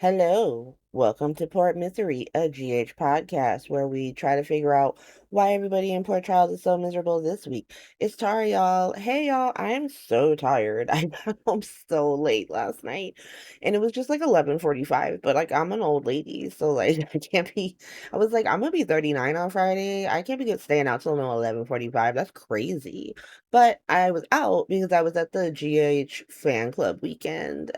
Hello, welcome to Port Misery, a GH podcast where we try to figure out why everybody in Port Charles is so miserable this week. It's Tara, y'all. Hey, y'all, I am so tired. I got home so late last night, and it was just like 11:45. But like, I'm an old lady, so like, I can't be. I was like, I'm gonna be 39 on Friday. I can't be good staying out till no 11:45. That's crazy. But I was out because I was at the GH fan club weekend.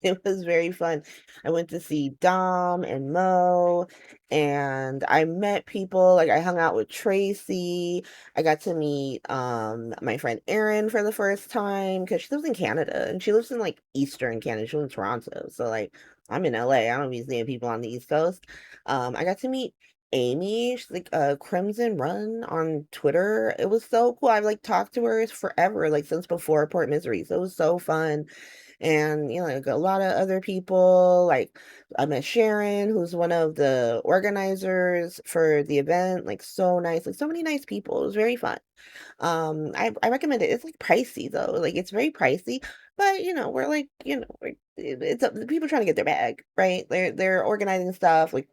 It was very fun. I went to see Dom and Mo, and I met people. Like I hung out with Tracy. I got to meet my friend Erin for the first time because she lives in Canada and she lives in like Eastern Canada. She lives in Toronto. So like I'm in LA. I don't be seeing people on the East Coast. I got to meet Amy. She's like Crimson Run on Twitter. It was so cool. I've like talked to her forever, like since before Port Misery. So it was so fun. And like a lot of other people, like I met Sharon, who's one of the organizers for the event, like so nice, like so many nice people. It was very fun. I recommend it. It's like pricey though. Like it's very pricey, but we're like, it's the people trying to get their bag, right? They're organizing stuff like,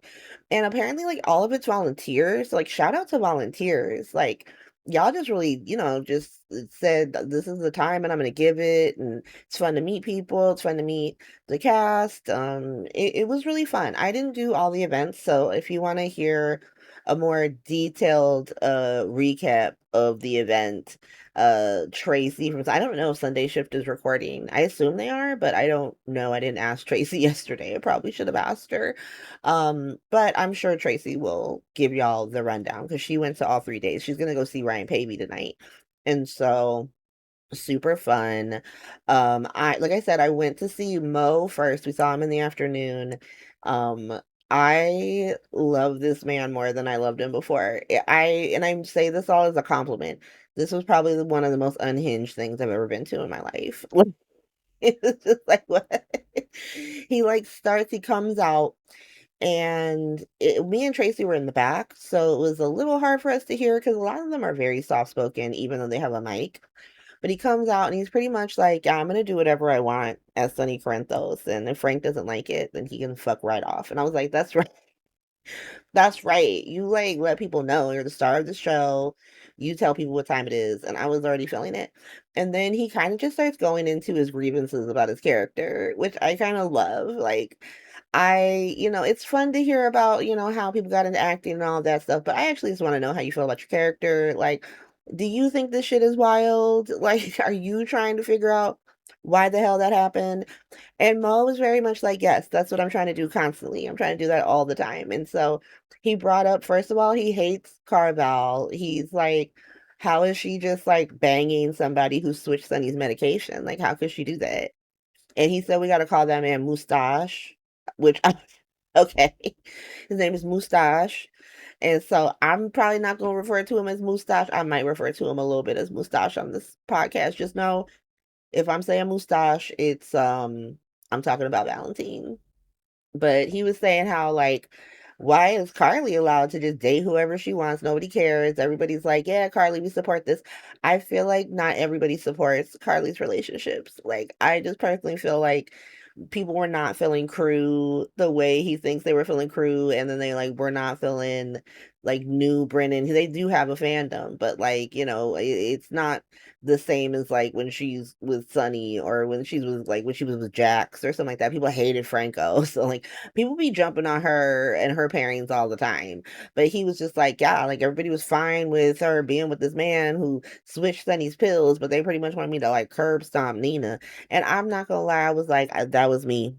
and apparently like all of it's volunteers. So like shout out to volunteers. Like y'all just really, just said this is the time and I'm gonna give it, and it's fun to meet people, it's fun to meet the cast. It was really fun. I didn't do all the events, so if you want to hear a more detailed recap of the event, Tracy from I don't know if Sunday Shift is recording. I assume they are, but I don't know. I didn't ask Tracy yesterday. I probably should have asked her. But I'm sure Tracy will give y'all the rundown because she went to all 3 days. She's gonna go see Ryan Pavey tonight. And so super fun. I like I said, I went to see Mo first. We saw him in the afternoon. Um, I love this man more than I loved him before. I say this all as a compliment. This was probably one of the most unhinged things I've ever been to in my life. It was just like what he like starts, he comes out, and me and Tracy were in the back, so it was a little hard for us to hear because a lot of them are very soft spoken, even though they have a mic. But he comes out and he's pretty much like, yeah, I'm gonna do whatever I want as Sonny Corinthos, and if Frank doesn't like it, then he can fuck right off. And I was like, that's right. That's right. You like let people know you're the star of the show. You tell people what time it is, and I was already feeling it. And then he kind of just starts going into his grievances about his character, which I kind of love. Like, it's fun to hear about, how people got into acting and all that stuff, but I actually just want to know how you feel about your character. Like, do you think this shit is wild? Like, are you trying to figure out why the hell that happened? And Mo was very much like, yes, that's what I'm trying to do constantly. I'm trying to do that all the time. And so he brought up, first of all, he hates Carvel. He's like, how is she just like banging somebody who switched Sonny's medication? Like, how could she do that? And he said, we got to call that man Mustache, which, okay, his name is Mustache. And so I'm probably not going to refer to him as Mustache. I might refer to him a little bit as Mustache on this podcast. Just know if I'm saying Mustache, it's I'm talking about Valentine. But he was saying how like why is Carly allowed to just date whoever she wants? Nobody cares. Everybody's like, yeah, Carly, we support this. I feel like not everybody supports Carly's relationships. Like I just personally feel like people were not feeling Crew the way he thinks they were feeling Crew, and then they like were not feeling like new Brennan. They do have a fandom, but like it's not the same as like when she's with Sunny or when she was like when she was with Jax or something like that. People hated Franco, so like people be jumping on her and her pairings all the time. But he was just like, yeah, like everybody was fine with her being with this man who switched Sunny's pills, but they pretty much wanted me to like curb stomp Nina. And I'm not gonna lie, I was like, that was me.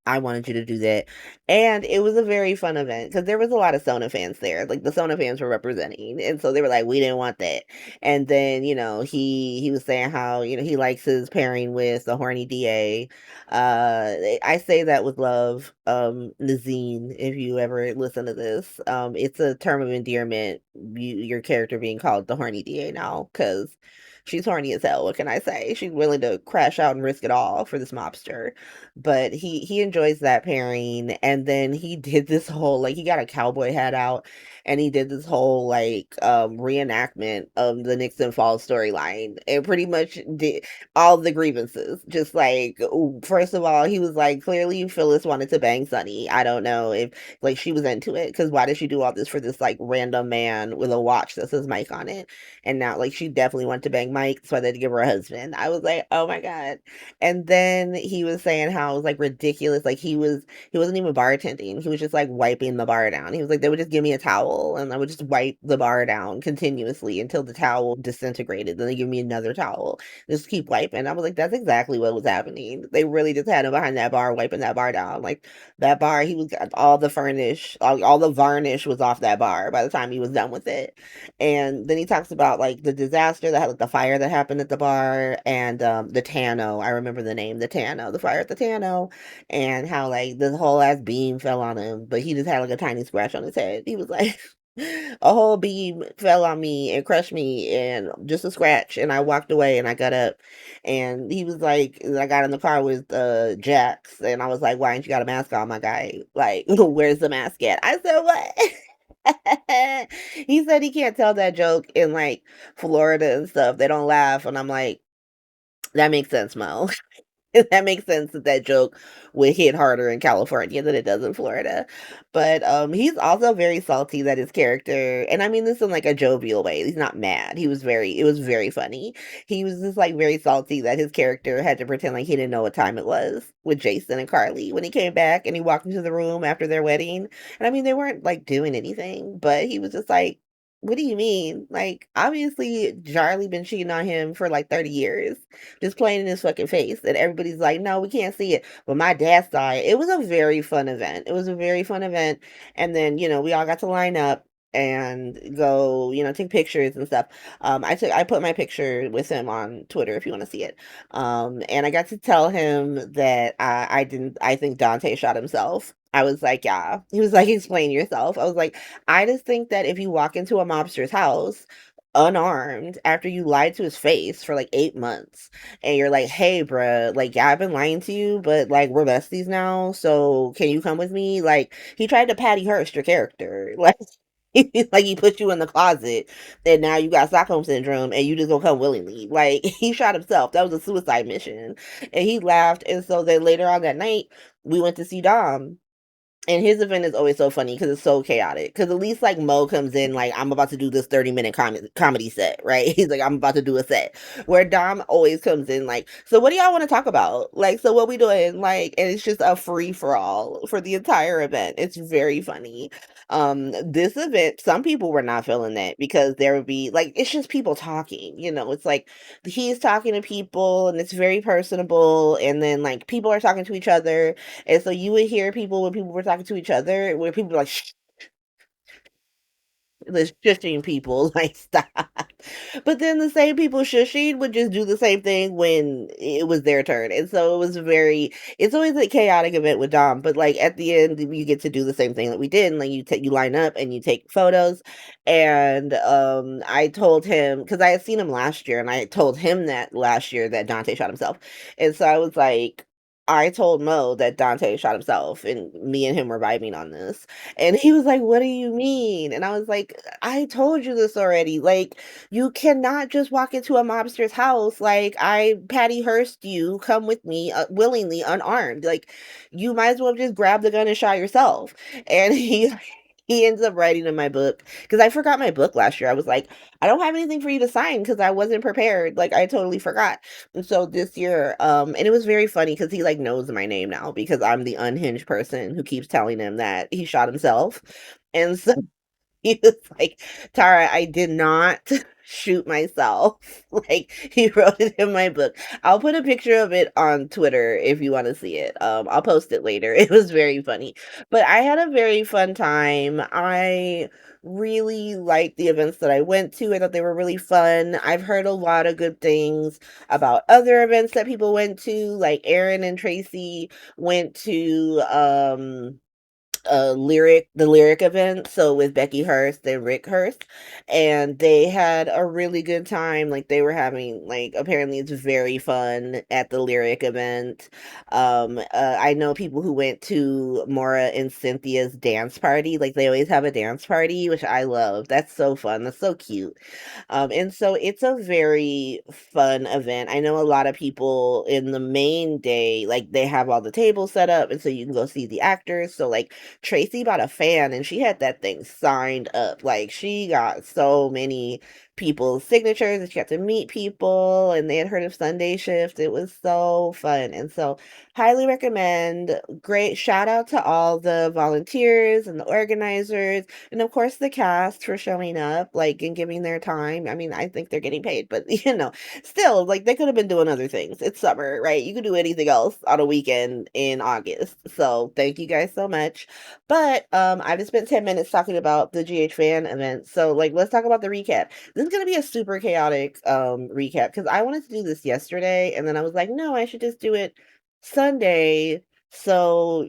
I wanted you to do that. And it was a very fun event because there was a lot of Sona fans there. Like the Sona fans were representing. And so they were like, we didn't want that. And then, he was saying how, he likes his pairing with the horny DA. I say that with love. Nazine, if you ever listen to this. It's a term of endearment, your character being called the horny DA now, because she's horny as hell. What can I say? She's willing to crash out and risk it all for this mobster. But he enjoys that pairing. And then he did this whole like he got a cowboy hat out and he did this whole like reenactment of the Nixon Falls storyline and pretty much did all the grievances. Just like first of all, he was like, clearly Phyllis wanted to bang Sonny. I don't know if like she was into it because why did she do all this for this like random man with a watch that says Mike on it? And now like she definitely wanted to bang Mike, so I had to give her a husband. I was like, oh my god. And then he was saying how it was like ridiculous. Like he wasn't even bartending. He was just like wiping the bar down. He was like, they would just give me a towel and I would just wipe the bar down continuously until the towel disintegrated. Then they give me another towel. Just keep wiping. I was like, that's exactly what was happening. They really just had him behind that bar wiping that bar down. Like that bar, he was all the furnish, all the varnish was off that bar by the time he was done with it. And then he talks about like the disaster that had like the fire that happened at the bar and the Tano. I remember the name, the Tano, the fire at the Tano, and how like the whole ass beam fell on him, but he just had like a tiny scratch on his head. He was like, a whole beam fell on me and crushed me, and just a scratch. And I walked away and I got up, and he was like, I got in the car with Jax, and I was like, why ain't you got a mask on, my guy? Like, where's the mask at? I said, what? He said he can't tell that joke in like Florida and stuff. They don't laugh, and I'm like, that makes sense, Mo. That makes sense that that joke would hit harder in California than it does in Florida. But he's also very salty that his character, and I mean this in like a jovial way. He's not mad. It was very funny. He was just like very salty that his character had to pretend like he didn't know what time it was with Jason and Carly when he came back and he walked into the room after their wedding. And I mean they weren't like doing anything, but he was just like, what do you mean? Like, obviously, Charlie been cheating on him for like 30 years, just playing in his fucking face. And everybody's like, no, we can't see it. But my dad saw it. It was a very fun event. It was a very fun event. And then, we all got to line up and go, take pictures and stuff. I put my picture with him on Twitter if you want to see it. And I got to tell him that I think Dante shot himself. I was like, yeah. He was like, explain yourself. I was like, I just think that if you walk into a mobster's house unarmed after you lied to his face for like 8 months and you're like, hey, bruh, like, yeah, I've been lying to you, but like, we're besties now. So can you come with me? Like, he tried to Patty Hearst your character. Like, like he put you in the closet and now you got Stockholm syndrome and you just gonna come willingly. Like, he shot himself. That was a suicide mission. And he laughed. And so then later on that night, we went to see Dom, and his event is always so funny because it's so chaotic. Because at least like Mo comes in like, I'm about to do this 30-minute comedy set, right? He's like, I'm about to do a set. Where Dom always comes in like, so what do y'all want to talk about? Like, so what we doing? Like, and it's just a free for all for the entire event. It's very funny. This event, some people were not feeling that because there would be like, it's just people talking. It's like he's talking to people and it's very personable, and then like people are talking to each other, and so you would hear people when people were talking to each other, where people were like, shushing people, like, stop. But then the same people shushing would just do the same thing when it was their turn. And so it's always a chaotic event with Dom, but like at the end, you get to do the same thing that we did. And like you line up and you take photos. And I told him, because I had seen him last year, and I told him that last year that Dante shot himself. And so I was like, I told Mo that Dante shot himself, and me and him were vibing on this. And he was like, "What do you mean?" And I was like, "I told you this already. Like, you cannot just walk into a mobster's house like I Patty Hearst you, come with me willingly unarmed. Like, you might as well have just grabbed the gun and shot yourself." And he ends up writing in my book because I forgot my book last year. I was like, I don't have anything for you to sign because I wasn't prepared. Like, I totally forgot. And so this year, and it was very funny because he like knows my name now because I'm the unhinged person who keeps telling him that he shot himself. And so he was like, Tara, I did not shoot myself. Like, he wrote it in my book. I'll put a picture of it on Twitter if you want to see it. I'll post it later. It was very funny. But I had a very fun time. I really liked the events that I went to. I thought they were really fun. I've heard a lot of good things about other events that people went to. Like Aaron and Tracy went to the lyric event, so with Becky Hurst and Rick Hurst, and they had a really good time. Like they were having, like, apparently it's very fun at the lyric event. I know people who went to Maura and Cynthia's dance party. Like they always have a dance party, which I love. That's so fun. That's so cute. And so it's a very fun event. I know a lot of people in the main day, like they have all the tables set up, and so you can go see the actors. So like Tracy bought a fan and she had that thing signed up. Like she got so many people's signatures and she got to meet people and they had heard of Sunday Shift. It was so fun. And so highly recommend. Great shout out to all the volunteers and the organizers and of course the cast for showing up, like, and giving their time. I mean, I think they're getting paid, but still, like, they could have been doing other things. It's summer, right? You could do anything else on a weekend in August. So thank you guys so much. But I just spent 10 minutes talking about the GH fan event. So like let's talk about the recap. This is gonna be a super chaotic recap because I wanted to do this yesterday and then I was like, no, I should just do it Sunday. So,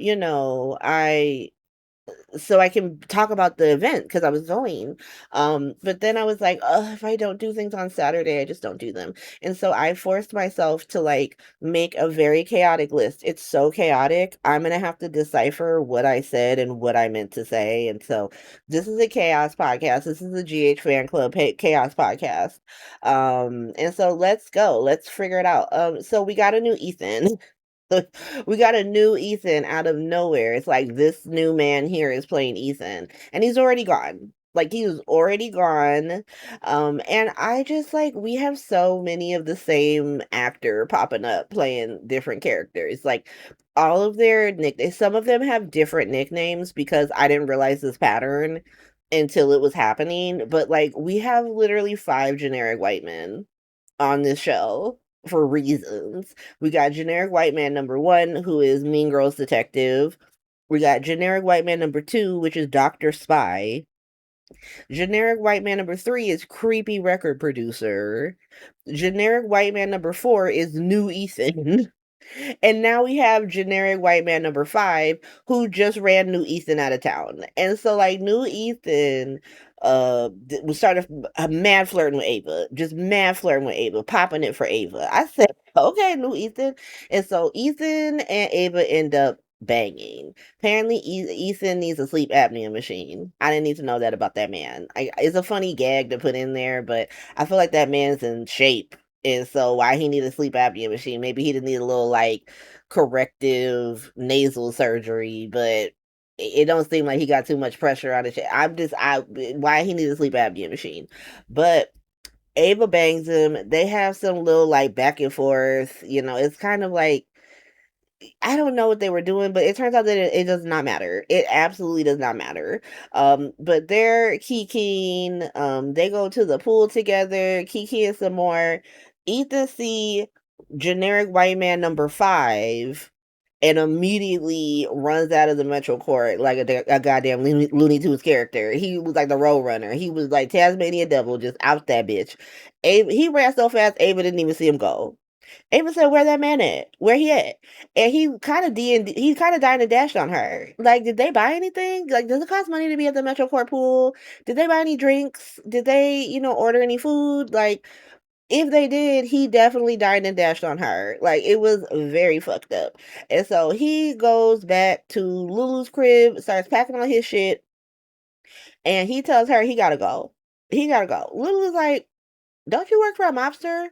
I can talk about the event because I was going. But then I was like, oh, if I don't do things on Saturday, I just don't do them. And so I forced myself to like make a very chaotic list. It's so chaotic. I'm gonna have to decipher what I said and what I meant to say. And so this is a chaos podcast. This is the GH Fan Club Chaos podcast. And so let's go. Let's figure it out. So we got a new Ethan. We got a new Ethan out of nowhere. It's like this new man here is playing Ethan, and he's already gone. Like he was already gone. And I just like we have so many of the same actor popping up playing different characters. Like all of their nicknames, some of them have different nicknames because I didn't realize this pattern until it was happening. But like we have literally five generic white men on this show for reasons. We got generic white man number one, who is Mean Girls detective. We got generic white man number two, which is Dr. Spy. Generic white man number three is creepy record producer. Generic white man number four is new Ethan. And now we have generic white man number five who just ran new Ethan out of town. And so like new Ethan was started mad flirting with Ava, just mad flirting with Ava, popping it for Ava. I said, okay, new Ethan. And so Ethan and Ava end up banging. Apparently Ethan needs a sleep apnea machine. I didn't need to know that about that man. It's a funny gag to put in there, but I feel like that man's in shape, and so why he need a sleep apnea machine? Maybe he just need a little like corrective nasal surgery, but it don't seem like he got too much pressure on his. I why he need a sleep apnea machine? But Ava bangs him. They have some little like back and forth. It's kind of like I don't know what they were doing, but it turns out that it does not matter. It absolutely does not matter. But they're kikiing. They go to the pool together, kikiing some more. Ethan see generic white man number five and immediately runs out of the Metro Court like a goddamn Looney Tunes character. He was like the road runner. He was like Tasmanian Devil, just out that bitch. He ran so fast, Ava didn't even see him go. Ava said, "Where that man at? Where he at?" And he kind of dined and dashed on her. Like, did they buy anything? Like, does it cost money to be at the Metro Court pool? Did they buy any drinks? Did they, order any food? Like, if they did, he definitely dined and dashed on her. Like, it was very fucked up. And so he goes back to Lulu's crib, starts packing on his shit, and he tells her he gotta go. He gotta go. Lulu's like, "Don't you work for a mobster?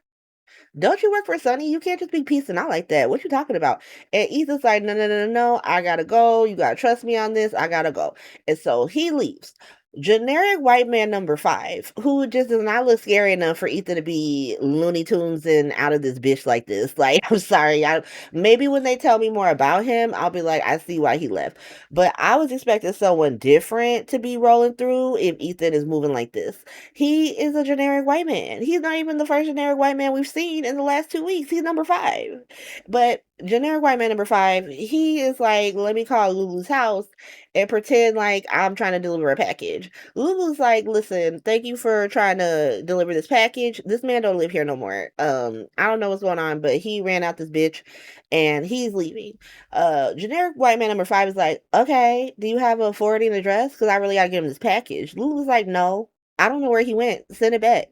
Don't you work for Sonny? You can't just be piecing out like that. What you talking about?" And Ethan's like, no, no, no, no, no. I gotta go. You gotta trust me on this. I gotta go. And so he leaves. Generic white man number five, who just does not look scary enough for Ethan to be Looney Tunes and out of this bitch like this. Like, I'm sorry. Maybe when they tell me more about him, I'll be like, I see why he left. But I was expecting someone different to be rolling through if Ethan is moving like this. He is a generic white man. He's not even the first generic white man we've seen in the last 2 weeks. He's number five. But generic white man number 5, he is like, let me call Lulu's house and pretend like I'm trying to deliver a package. Lulu's like, listen, thank you for trying to deliver this package. This man don't live here no more. I don't know what's going on, but he ran out this bitch and he's leaving. Generic white man number 5 is like, okay, do you have a forwarding address? Because I really gotta give him this package. Lulu's like, no, I don't know where he went. Send it back.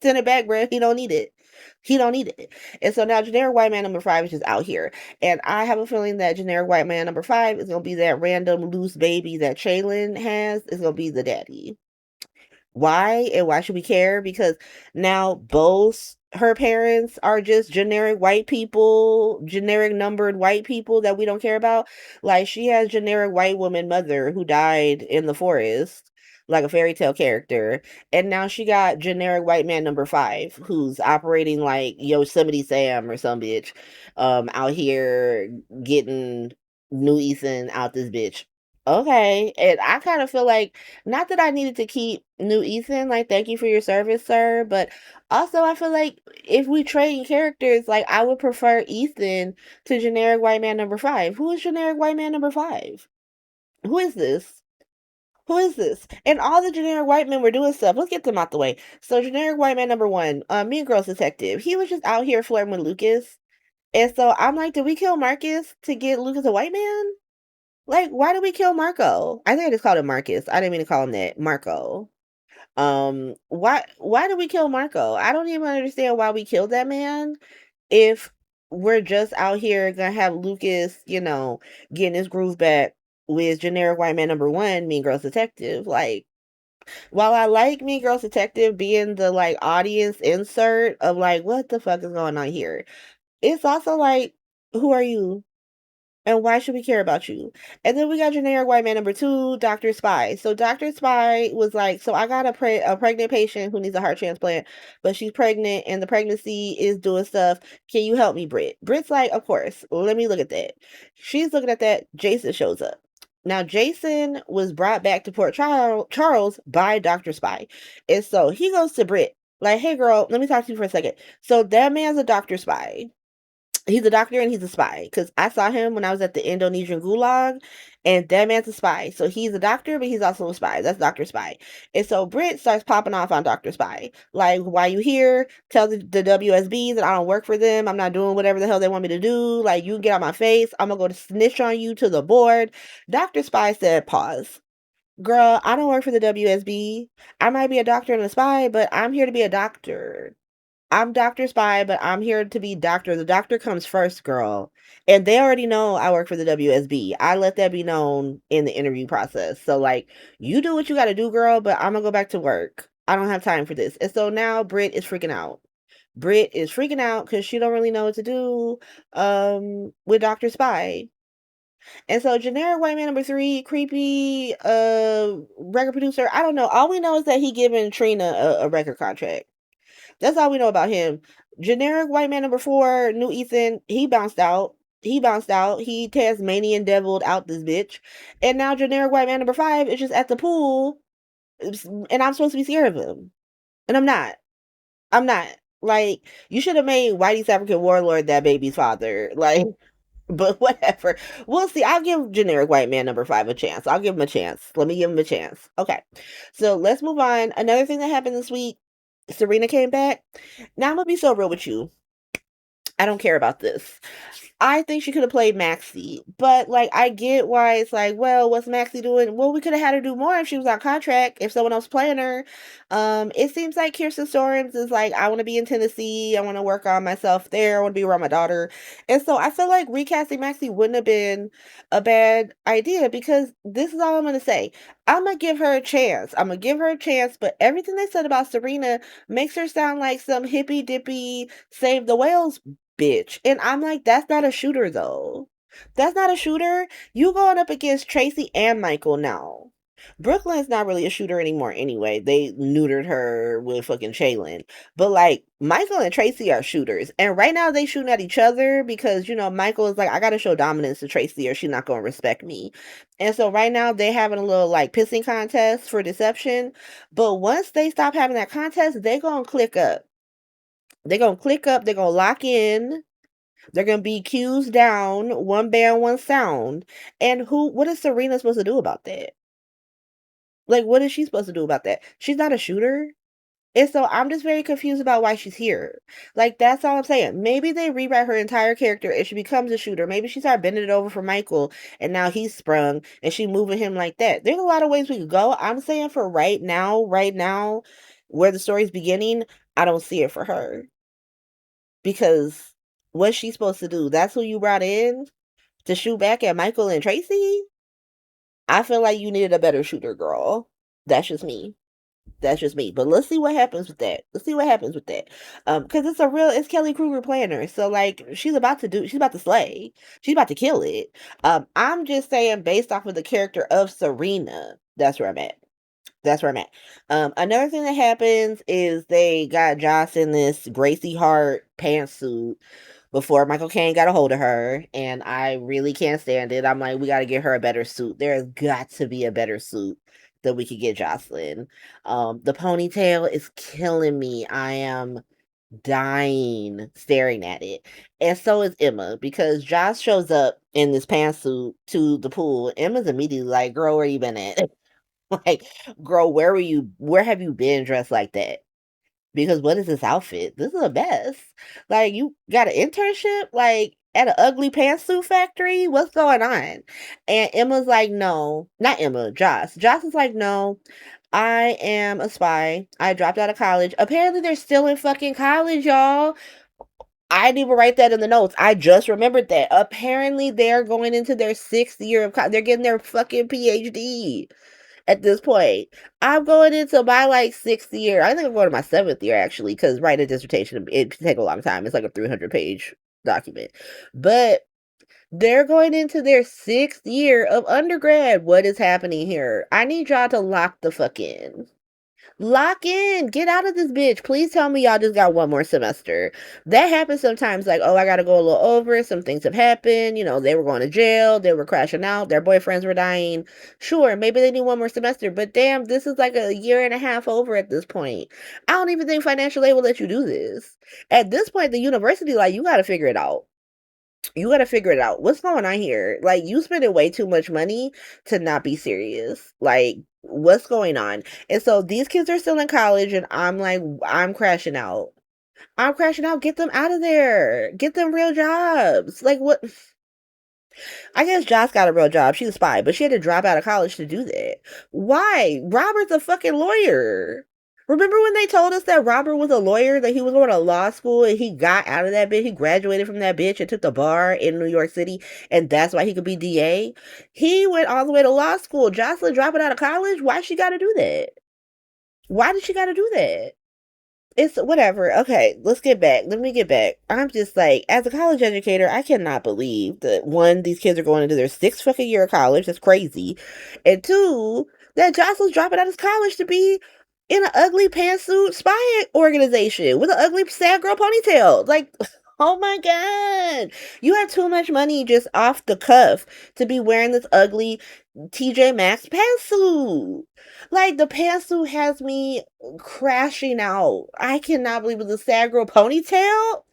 Send it back, bro. He don't need it. He don't need it. And so now generic white man number 5 is just out here. And I have a feeling that generic white man number 5 is gonna be that random loose baby that Shaylin has. Is gonna be the daddy. Why and why should we care? Because now both her parents are just generic white people, generic numbered white people that we don't care about. Like she has generic white woman mother who died in the forest, like a fairy tale character. And now she got generic white man number 5, who's operating like Yosemite Sam or some bitch, out here getting new Ethan out this bitch. Okay. And I kind of feel like not that I needed to keep new Ethan, like thank you for your service, sir, but also I feel like if we trade characters, like I would prefer Ethan to generic white man number 5. Who is generic white man number 5? Who is this? Who is this? And all the generic white men were doing stuff. Let's get them out the way. So generic white man number 1, Mean Girls detective. He was just out here flirting with Lucas. And so I'm like, did we kill Marcus to get Lucas a white man? Like, why did we kill Marco? I think I just called him Marcus. I didn't mean to call him that. Marco. Why did we kill Marco? I don't even understand why we killed that man if we're just out here gonna have Lucas, getting his groove back with generic white man number 1, Mean Girls Detective. Like, while I like Mean Girls Detective being the like audience insert of like what the fuck is going on here, it's also like, who are you? And why should we care about you? And then we got generic white man number 2, Dr. Spy. So Dr. Spy was like, so I got a pregnant patient who needs a heart transplant, but she's pregnant and the pregnancy is doing stuff. Can you help me, Britt? Britt's like, of course. Let me look at that. She's looking at that. Jason shows up. Now, Jason was brought back to Port Charles by Dr. Spy. And so he goes to Britt, like, hey, girl, let me talk to you for a second. So that man's a Dr. Spy. He's a doctor and he's a spy because I saw him when I was at the Indonesian gulag, and that man's a spy. So he's a doctor, but he's also a spy. That's Dr. Spy. And so Britt starts popping off on Dr. Spy. Like, why you here? Tell the WSB that I don't work for them. I'm not doing whatever the hell they want me to do. Like, you get on my face. I'm going to go to snitch on you to the board. Dr. Spy said, pause. Girl, I don't work for the WSB. I might be a doctor and a spy, but I'm here to be a doctor. I'm Dr. Spy, but I'm here to be doctor. The doctor comes first, girl. And they already know I work for the WSB. I let that be known in the interview process. So, like, you do what you got to do, girl, but I'm going to go back to work. I don't have time for this. And so now Britt is freaking out. Britt is freaking out because she don't really know what to do with Dr. Spy. And so generic white man number 3, creepy record producer. I don't know. All we know is that he giving Trina a record contract. That's all we know about him. Generic white man number 4, new Ethan, he bounced out. He bounced out. He Tasmanian deviled out this bitch. And now generic white man number 5 is just at the pool. And I'm supposed to be scared of him. And I'm not. I'm not. Like, you should have made Whitey's African Warlord that baby's father. Like, but whatever. We'll see. I'll give generic white man number 5 a chance. I'll give him a chance. Let me give him a chance. Okay. So let's move on. Another thing that happened this week, Serena came back. Now I'm gonna be so real with you. I don't care about this. I think she could have played Maxie, but like I get why it's like, well, what's Maxie doing? Well, we could have had her do more if she was on contract, if someone else playing her. It seems like Kirsten Storms is like, I want to be in Tennessee, I want to work on myself there, I want to be around my daughter. And so I feel like recasting Maxie wouldn't have been a bad idea because this is all I'm gonna say. I'm gonna give her a chance. I'm gonna give her a chance, but everything they said about Serena makes her sound like some hippy dippy save the whales bitch. And I'm like, that's not a shooter though. That's not a shooter. You going up against Tracy and Michael now. Brooklyn's not really a shooter anymore anyway. They neutered her with fucking Shaylin. But like Michael and Tracy are shooters. And right now they shooting at each other because, Michael is like, I gotta show dominance to Tracy or she's not gonna respect me. And so right now they having a little like pissing contest for deception. But once they stop having that contest, they gonna click up. They're gonna click up, they're gonna lock in, They're gonna be cues down, one band, one sound. And what is Serena supposed to do about that? Like, what is she supposed to do about that? She's not a shooter. And so I'm just very confused about why she's here. Like, that's all I'm saying. Maybe they rewrite her entire character and she becomes a shooter. Maybe she started bending it over for Michael and now he's sprung and she moving him like that. There's a lot of ways we could go. I'm saying for right now, where the story's beginning, I don't see it for her. Because what's she supposed to do? That's who you brought in to shoot back at Michael and Tracy? I feel like you needed a better shooter, girl. That's just me. That's just me. But let's see what happens with that. Let's see what happens with that. Because it's Kelly Kruger playing her. So like she's about to slay. She's about to kill it. I'm just saying based off of the character of Serena, that's where I'm at. That's where I'm at. Another thing that happens is they got Joss in this Gracie Hart pantsuit before Michael Caine got a hold of her, and I really can't stand it. I'm like, we got to get her a better suit. There's got to be a better suit that we could get Josselyn. The ponytail is killing me. I am dying staring at it. And so is Emma, because Josh shows up in this pantsuit to the pool. Emma's immediately like, girl, where you been at? Like, girl, where have you been dressed like that? Because what is this outfit? This is a mess. Like, you got an internship, like, at an ugly pantsuit factory? What's going on? And Emma's like, no, not Emma, Joss. Joss is like, no, I am a spy. I dropped out of college. Apparently, they're still in fucking college, y'all. I didn't even write that in the notes. I just remembered that. Apparently, they're going into their 6th year of college. They're getting their fucking PhD at this point. I'm going into my like 6th year. I think I'm going to my 7th year actually, because writing a dissertation it can take a long time. It's like a 300-page document. But they're going into their 6th year of undergrad. What is happening here? I need y'all to lock the fuck in. Lock in. Get out of this bitch. Please tell me y'all just got one more semester. That happens sometimes. Like, oh, I gotta go a little over. Some things have happened. You know, they were going to jail. They were crashing out. Their boyfriends were dying. Sure, maybe they need one more semester. But damn, this is like a year and a half over at this point. I don't even think financial aid will let you do this. At this point, the university, like, you gotta figure it out. You gotta figure it out. What's going on here? Like, you spending way too much money to not be serious. Like, what's going on? And so these kids are still in college, and I'm like, I'm crashing out. I'm crashing out. Get them out of there. Get them real jobs. Like, what? I guess Joss got a real job. She's a spy, but she had to drop out of college to do that. Why? Robert's a fucking lawyer. Remember when they told us that Robert was a lawyer, that he was going to law school and he got out of that bitch? He graduated from that bitch and took the bar in New York City, and that's why he could be DA? He went all the way to law school. Jocelyn dropping out of college? Why she got to do that? Why did she got to do that? It's whatever. Okay, let's get back. Let me get back. I'm just like, as a college educator, I cannot believe that one, these kids are going into their 6th fucking year of college. That's crazy. And two, that Jocelyn's dropping out of college to be in an ugly pantsuit spy organization with an ugly sad girl ponytail. Like, oh my God. You have too much money just off the cuff to be wearing this ugly TJ Maxx pantsuit. Like, the pantsuit has me crashing out. I cannot believe it was a sad girl ponytail.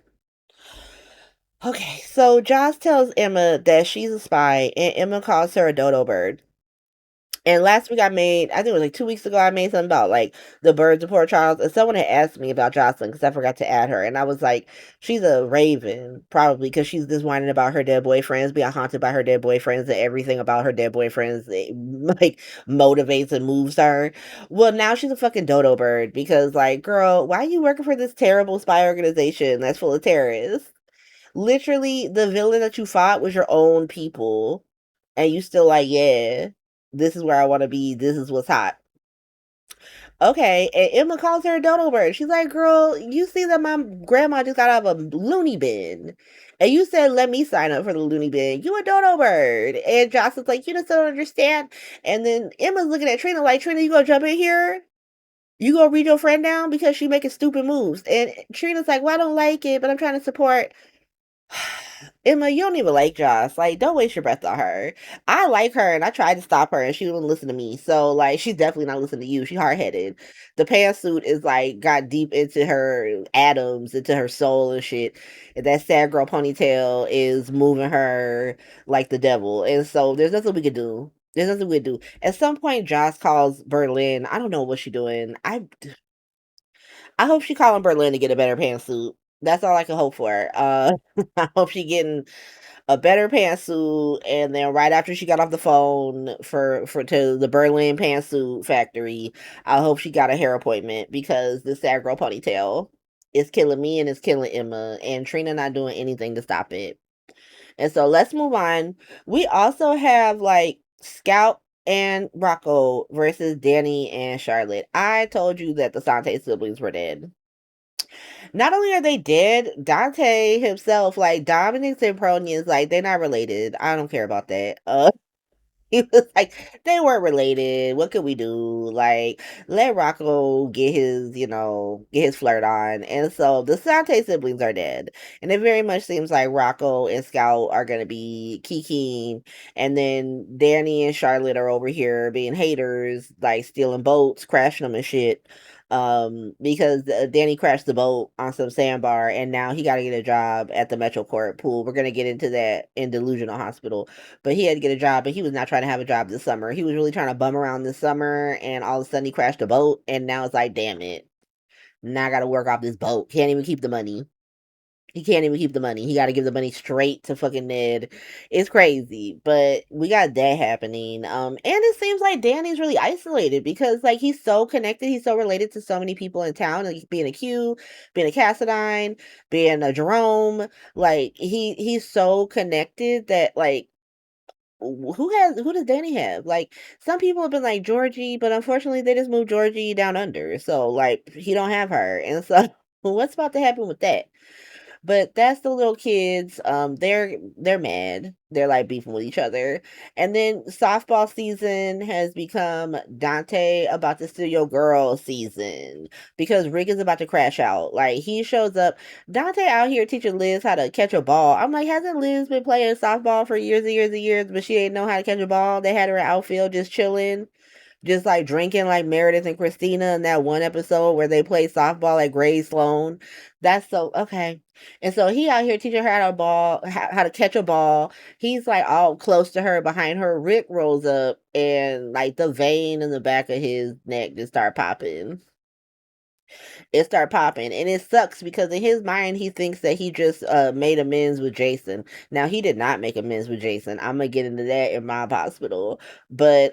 Okay, so Joss tells Emma that she's a spy, and Emma calls her a dodo bird. And last week I think it was like 2 weeks ago, I made something about like the birds of Port Charles. And someone had asked me about Jocelyn because I forgot to add her. And I was like, she's a raven, probably because she's just whining about her dead boyfriends, being haunted by her dead boyfriends, and everything about her dead boyfriends like motivates and moves her. Well, now she's a fucking dodo bird because, like, girl, why are you working for this terrible spy organization that's full of terrorists? Literally, the villain that you fought was your own people, and you still like, yeah, this is where I want to be. This is what's hot. Okay, and Emma calls her a dodo bird. She's like, girl, you see that my grandma just got out of a loony bin, and you said let me sign up for the loony bin. You a dodo bird. And Jocelyn's like, you just don't understand. And then Emma's looking at Trina like, Trina, you gonna jump in here? You gonna read your friend down because she making stupid moves? And Trina's like, well, I don't like it, but I'm trying to support. Emma, you don't even like Joss. Like, don't waste your breath on her. I like her, and I tried to stop her, and she wouldn't listen to me. So, like, she's definitely not listening to you. She hard headed. The pantsuit is like got deep into her atoms, into her soul and shit. And that sad girl ponytail is moving her like the devil. And so, there's nothing we can do. There's nothing we can do. At some point, Joss calls Berlin. I don't know what she's doing. I hope she calling Berlin to get a better pantsuit. That's all I can hope for. I hope she getting a better pantsuit, and then right after she got off the phone for to the Berlin pantsuit factory, I hope she got a hair appointment because this sad girl ponytail is killing me and it's killing Emma, and Trina not doing anything to stop it. And so let's move on. We also have like Scout and Rocco versus Danny and Charlotte. I told you that the Sante siblings were dead. Not only are they dead, Dante himself, like Dominic and Pronius, like they're not related. I don't care about that. He was like, they weren't related. What could we do? Like, let Rocco get his, get his flirt on. And so the Sante siblings are dead. And it very much seems like Rocco and Scout are going to be kikiing. And then Danny and Charlotte are over here being haters, like stealing boats, crashing them and shit. Because Danny crashed the boat on some sandbar, and now he got to get a job at the Metro Court pool. We're going to get into that in Delusional Hospital, but he had to get a job, but he was not trying to have a job this summer. He was really trying to bum around this summer, and all of a sudden he crashed a boat, and now it's like, damn it. Now I got to work off this boat. Can't even keep the money. He can't even keep the money. He got to give the money straight to fucking Ned. It's crazy, but we got that happening. And it seems like Danny's really isolated because like he's so connected, he's so related to so many people in town, like being a Q, being a Cassadine, being a Jerome. Like he's so connected that like who does Danny have? Like some people have been like Georgie, but unfortunately they just moved Georgie down under. So like he don't have her. And so what's about to happen with that? But that's the little kids. They're mad. They're like beefing with each other. And then softball season has become Dante about to steal your girl season because Rick is about to crash out. Like he shows up, Dante out here teaching Liz how to catch a ball. I'm like, hasn't Liz been playing softball for years and years and years, but she ain't know how to catch a ball? They had her outfield just chilling, just like drinking like Meredith and Christina in that one episode where they play softball at Grade Sloan. That's so okay. And so he out here teaching her how to catch a ball. He's like all close to her, behind her. Rick rolls up and like the vein in the back of his neck just start popping. It start popping, and it sucks because in his mind he thinks that he just made amends with Jason. Now he did not make amends with Jason. I'm gonna get into that in Mob Hospital, but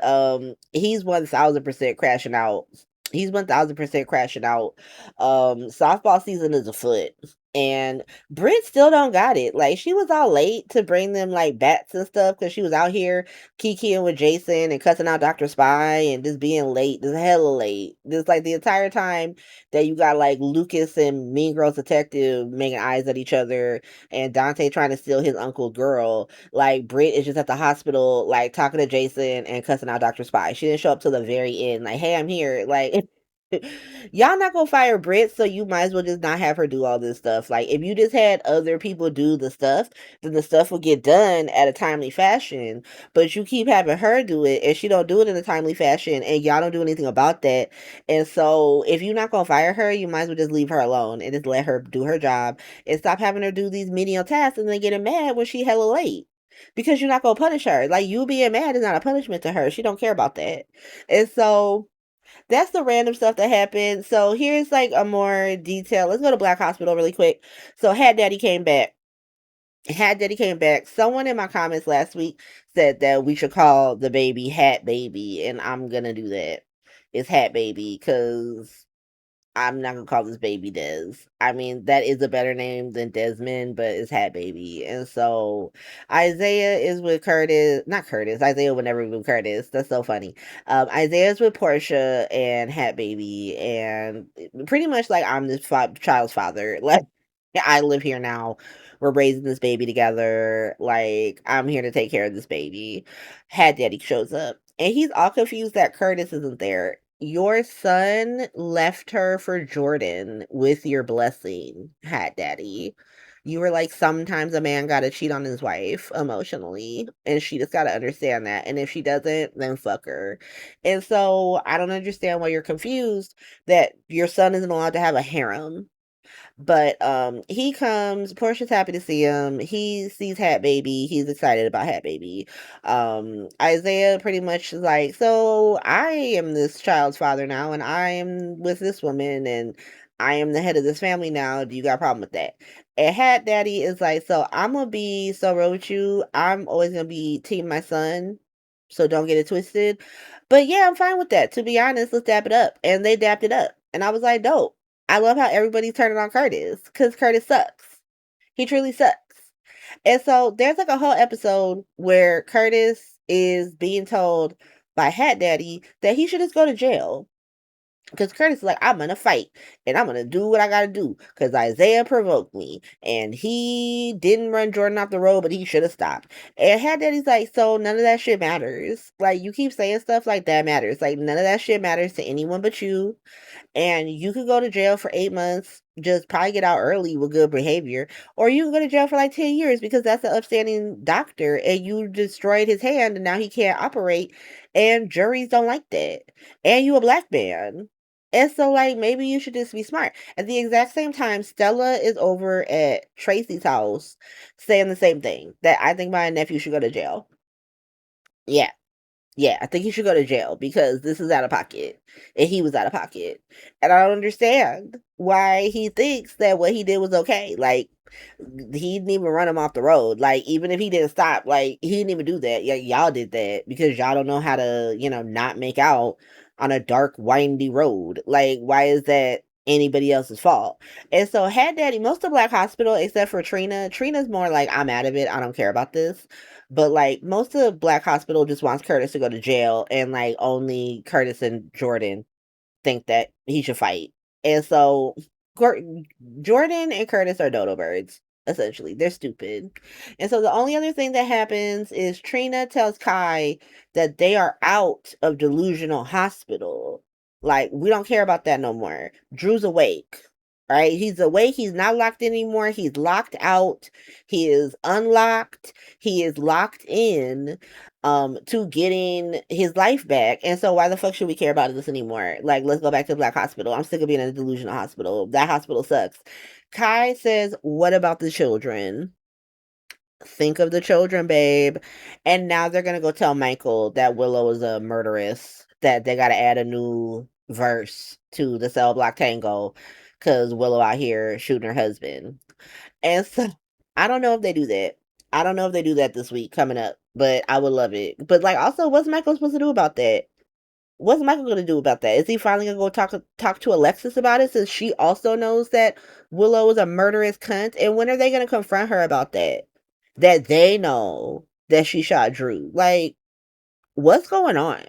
he's 1,000% crashing out. He's 1,000% crashing out. Softball season is afoot, and Britt still don't got it. Like she was all late to bring them like bats and stuff because she was out here kikiing with Jason and cussing out Dr. Spy and just being late, just hella late. Just like the entire time that you got like Lucas and Mean Girls Detective making eyes at each other and Dante trying to steal his uncle's girl. Like Britt is just at the hospital, like talking to Jason and cussing out Dr. Spy. She didn't show up till the very end, like, hey, I'm here. Like y'all not gonna fire Britt, so you might as well just not have her do all this stuff. Like if you just had other people do the stuff, then the stuff will get done at a timely fashion. But you keep having her do it and she don't do it in a timely fashion and y'all don't do anything about that. And so if you're not gonna fire her, you might as well just leave her alone and just let her do her job and stop having her do these menial tasks and then getting mad when she hella late. Because you're not gonna punish her. Like you being mad is not a punishment to her. She don't care about that. And so that's the random stuff that happened. So here's like a more detail. Let's go to Black Hospital really quick. So Hat Daddy came back. Hat Daddy came back. Someone in my comments last week said that we should call the baby Hat Baby, and I'm gonna do that. It's Hat Baby because I'm not gonna call this baby Des. I mean, that is a better name than Desmond, but it's Hat Baby. And so Isaiah is with Curtis, not Curtis. Isaiah would never be with Curtis. That's so funny. Isaiah's with Portia and Hat Baby, and pretty much like I'm this child's father. Like I live here now. We're raising this baby together. Like I'm here to take care of this baby. Hat Daddy shows up, and he's all confused that Curtis isn't there. Your son left her for Jordan with your blessing, Hat Daddy. You were like, sometimes a man gotta cheat on his wife emotionally, and she just gotta understand that. And if she doesn't, then fuck her. And so I don't understand why you're confused that your son isn't allowed to have a harem. But he comes, Portia's happy to see him. He sees Hat Baby. He's excited about Hat Baby. Isaiah pretty much is like, so I am this child's father now, and I am with this woman, and I am the head of this family now. Do you got a problem with that? And Hat Daddy is like, so I'm gonna be so real with you. I'm always gonna be team my son. So don't get it twisted. But yeah, I'm fine with that. To be honest, let's dap it up. And they dapped it up. And I was like, dope. I love how everybody's turning on Curtis because Curtis sucks. He truly sucks. And so there's like a whole episode where Curtis is being told by Hat Daddy that he should just go to jail. Because Curtis is like, I'm going to fight and I'm going to do what I got to do because Isaiah provoked me and he didn't run Jordan off the road, but he should have stopped. And Hat Daddy's like, so none of that shit matters. Like, you keep saying stuff like that matters. Like, none of that shit matters to anyone but you, and you could go to jail for 8 months, just probably get out early with good behavior, or you can go to jail for like 10 years because that's an upstanding doctor and you destroyed his hand and now he can't operate, and juries don't like that, and you a black man. And so, like, maybe you should just be smart. At the exact same time, Stella is over at Tracy's house saying the same thing, that I think my nephew should go to jail. Yeah. Yeah, I think he should go to jail because this is out of pocket. And he was out of pocket. And I don't understand why he thinks that what he did was okay. Like, he didn't even run him off the road. Like, even if he didn't stop, like, he didn't even do that. Yeah, y'all did that because y'all don't know how to, not make out on a dark, windy road. Like, why is that anybody else's fault? And so, Had Daddy, most of Black Hospital, except for Trina's more like, I'm out of it. I don't care about this. But like most of Black Hospital just wants Curtis to go to jail, and like only Curtis and Jordan think that he should fight. And so Jordan and Curtis are dodo birds, essentially. They're stupid. And so the only other thing that happens is Trina tells Kai that they are out of Delusional Hospital. Like, we don't care about that no more. Drew's awake. Right? He's awake. He's not locked in anymore. He's locked out. He is unlocked. He is locked in to getting his life back. And so why the fuck should we care about this anymore? Like, let's go back to the Black Hospital. I'm sick of being in a Delusional Hospital. That hospital sucks. Kai says, what about the children? Think of the children, babe. And now they're gonna go tell Michael that Willow is a murderess, that they gotta add a new verse to the Cell Block Tango because Willow out here shooting her husband. And so I don't know if they do that. I don't know if they do that this week coming up, but I would love it. But like, also, what's Michael supposed to do about that? What's Michael gonna do about that? Is he finally gonna go talk to Alexis about it, since she also knows that Willow is a murderous cunt? And when are they gonna confront her about that? That they know that she shot Drew. Like, what's going on?